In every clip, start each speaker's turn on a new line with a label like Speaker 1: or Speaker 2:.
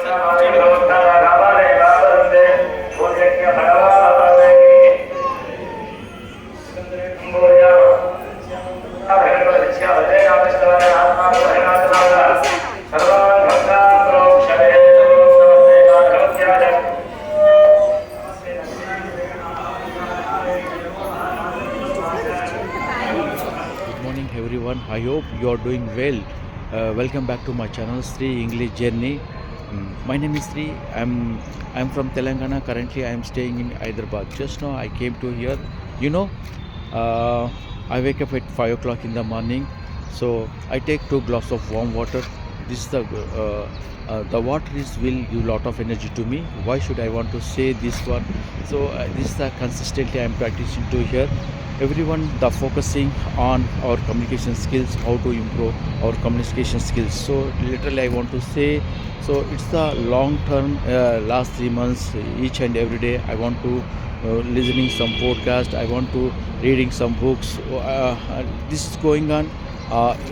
Speaker 1: Morning everyone, I hope you are doing well. Welcome back to my channel Sri English Journey. My name is Sri. I'm from Telangana. Currently I am staying in Hyderabad. Just now I came to here. You know, uh, I wake up at 5 o'clock in the morning, so I take 2 glasses of warm water. This is the water is will give lot of energy to me. Why should I want to say this one? So this is the consistently I am practicing to here. Everyone the focusing on our communication skills, how to improve our communication skills. So literally I want to say, so it's the long term, last 3 months, each and every day I want to listening some podcast, I want to reading some books. This is going on,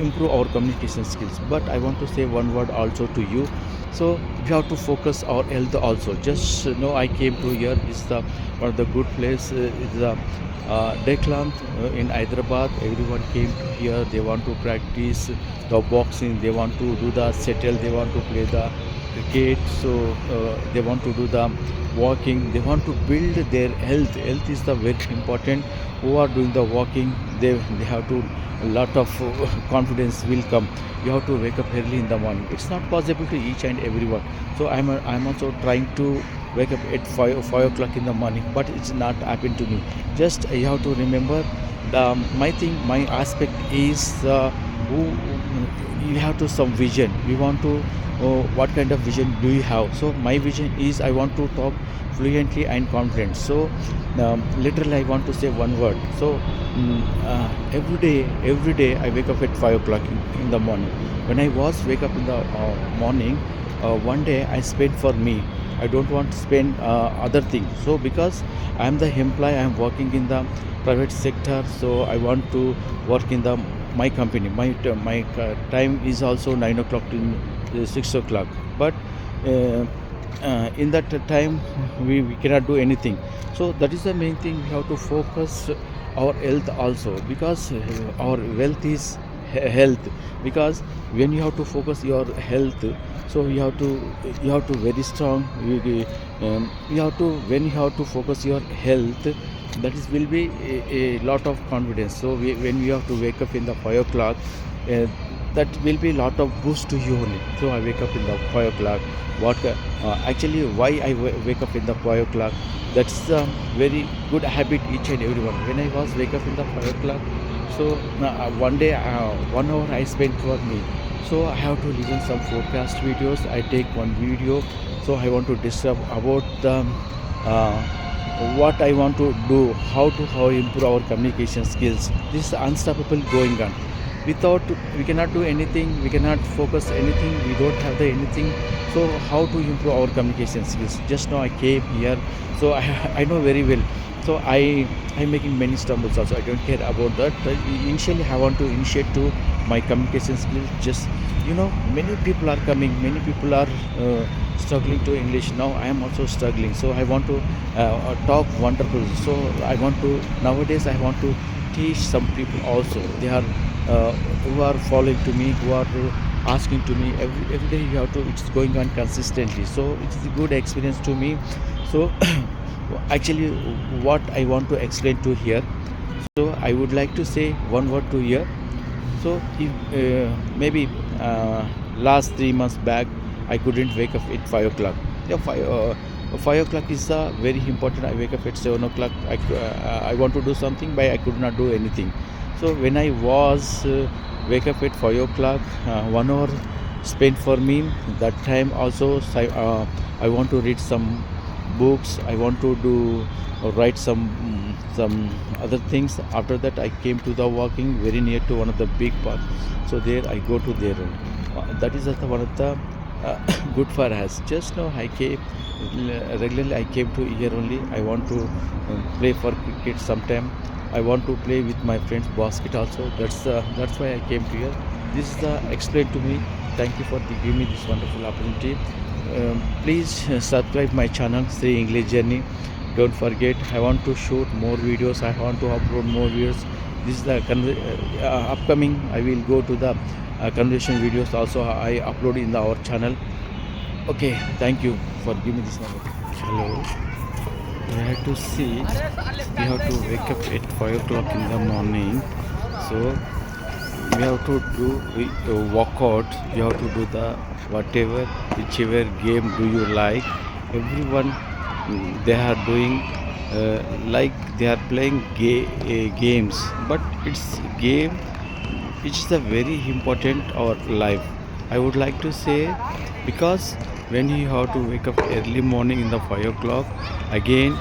Speaker 1: improve our communication skills. But I want to say one word also to you. So we have to focus our health also. Just know I came to here. It's the one of the good place. It's the Declan in Hyderabad. Everyone came to here. They want to practice the boxing. They want to do the settle. They want to play the cricket. So they want to do the walking. They want to build their health. Health is the very important. Who are doing the walking? They have to a lot of confidence will come. You have to wake up early in the morning. It's not possible to each and everyone. So I'm also trying to wake up at 5 o'clock in the morning, but it's not happened to me. Just you have to remember the my thing, my aspect is who you have to some vision. We want to what kind of vision do you have? So my vision is I want to talk fluently and confident. So literally I want to say one word. So every day I wake up at 5 o'clock in the morning. When I was wake up in the morning, one day I spend for me. I don't want to spend other things. So because I am the employee, I am working in the private sector. So I want to work in the my company. My time is also 9 o'clock to 6 o'clock. But in that time we cannot do anything. So that is the main thing. We have to focus our health also, because our wealth is health. Because when you have to focus your health, so you have to very strong. You have to when you have to focus your health, that is will be a lot of confidence. So when you have to wake up in the 5 o'clock, that will be lot of boost to you only. So I wake up in the 5 o'clock. Actually why I wake up in the 5 o'clock, that's a very good habit each and everyone. When I was wake up in the 5 o'clock, so one day 1 hour I spent for me. So I have to listen some forecast videos. I take one video. So I want to discuss about the what I want to do, how improve our communication skills. This is unstoppable going on. Without we cannot do anything, we cannot focus anything, we don't have the anything. So how to improve our communication skills? Just now I came here, so I know very well. So I'm making many stumbles also. I don't care about that. But initially I want to initiate to my communication skills. Just many people are coming, many people are struggling to English. Now I am also struggling. So I want to talk wonderful. So I want to nowadays I want to teach some people also. They are who are following to me, who are asking to me every day. You have to. It's going on consistently. So it's a good experience to me. So actually, what I want to explain to here. So I would like to say one word to here. So if maybe last 3 months back, I couldn't wake up at 5 o'clock. Yeah, 5 o'clock is very important. I wake up at 7 o'clock. I want to do something, but I could not do anything. So when I was wake up at 5 o'clock, 1 hour spent for me. That time also, I want to read some books. I want to do write some other things. After that, I came to the walking very near to one of the big park. So there I go to there. That is one of the good for us. Just now I came regularly. I came to here only. I want to play for cricket sometime. I want to play with my friends basket also. That's why I came to here. This is the explain to me. Thank you for giving me this wonderful opportunity. Please subscribe my channel Sri English Journey. Don't forget, I want to shoot more videos. I want to upload more videos. This is the upcoming. I will go to the conversation videos also. I upload in our channel. Okay, thank you for giving me this number. Hello. We have to see. We have to wake up at 5 o'clock in the morning. So we have to do workout. We have to do the whatever, whichever game do you like. Everyone they are doing like they are playing games, but it's game which is a very important our life. I would like to say, because when you have to wake up early morning in the 5 o'clock again,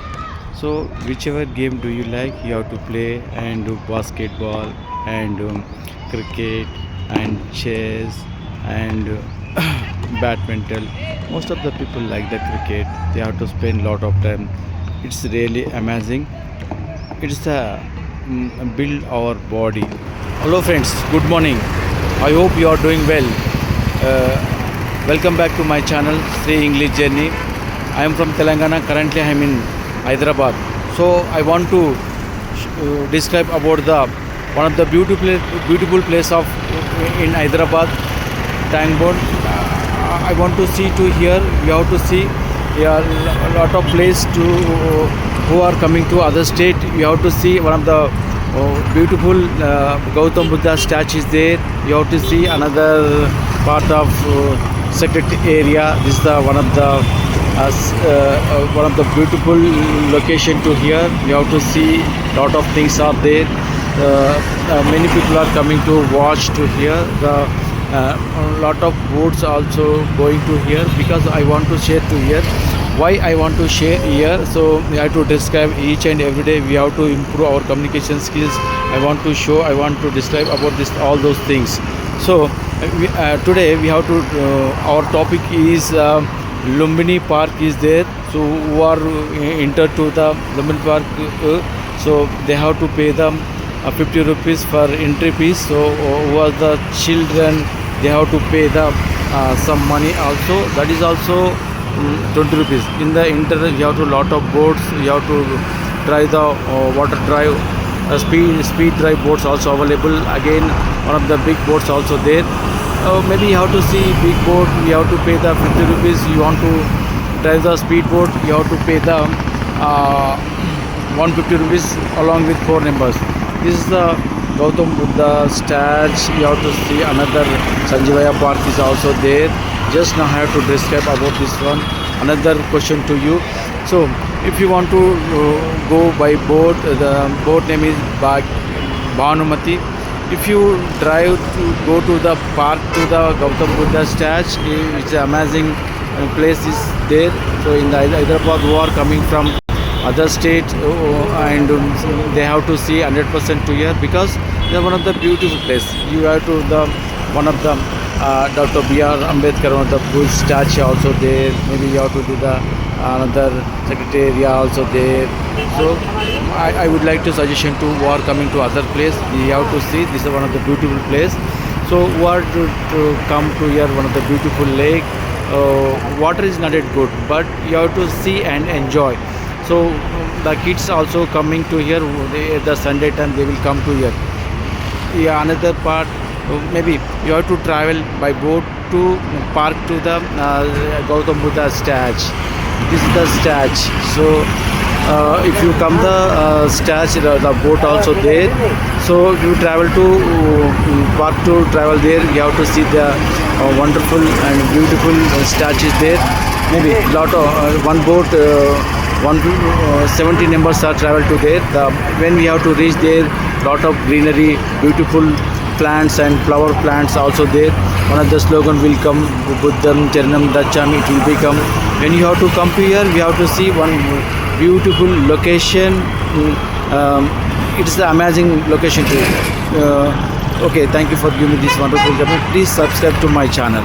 Speaker 1: so whichever game do you like, you have to play and do basketball and cricket and chess and badminton. Most of the people like the cricket. They have to spend lot of time. It's really amazing. It's a build our body. Hello friends, good morning. I hope you are doing well. Welcome back to my channel Sri English Journey. I am from Telangana. Currently I am in Hyderabad. So I want to describe about the one of the beautiful place of in Hyderabad, Tangbond. I want to see to here. We have to see a lot of place to who are coming to other state. We have to see one of the beautiful Gautam Buddha statues there. You have to see another part of Secretary area. This is the one of the beautiful location to here. You have to see lot of things are there. Many people are coming to watch to here. The a lot of boats also going to here, because I want to share to here. Why I want to share here? So I have to describe each and every day. We have to improve our communication skills. I want to show. I want to describe about this all those things. So today we have to. Our topic is Lumbini Park is there. So who are enter to the Lumbini Park? So they have to pay them 50 rupees for entry fees. So who are the children? They have to pay the some money also. That is also 20 rupees. In the inter, you have to lot of boats. You have to try the water drive, speed drive boats also available. Again, one of the big boats also there. Maybe you have to see big boat. You have to pay the 50 rupees. You want to drive the speed boat. You have to pay the 150 rupees along with 4 members. This is the Gautam Buddha statue. You have to see another Sanjivaya Park is also there. Just now I have to describe about this one. Another question to you. So if you want to go by boat, the boat name is Bhanumati. If you drive to go to the park to the Gautam Buddha statue, it's an amazing place is there. So in the Hyderabad, who are coming from other state and they have to see 100% to here, because they are one of the beautiful place. You have to the one of the Dr. B.R. Ambedkar, one of the bull statue also there. Maybe you have to do the another secretariat also there. So I would like to suggestion to who are coming to other place. You have to see this is one of the beautiful place. So who are to come to here, one of the beautiful lake. Water is not yet good, but you have to see and enjoy. So the kids also coming to here. The Sunday time they will come to here. Yeah, another part, maybe you have to travel by boat to park to the Gautam Buddha statue. This is the statue. So if you come the statue, the boat also there. So if you travel to park to travel there, you have to see the wonderful and beautiful statues there. Maybe lot of one boat. 70 members are travel to there. When we have to reach there, lot of greenery, beautiful plants and flower plants also there. One of the slogan will come, Buddham Charanam Dachami, it will become. When you have to come to here, we have to see one beautiful location. It's the amazing location to okay, thank you for giving me this wonderful job. Please subscribe to my channel.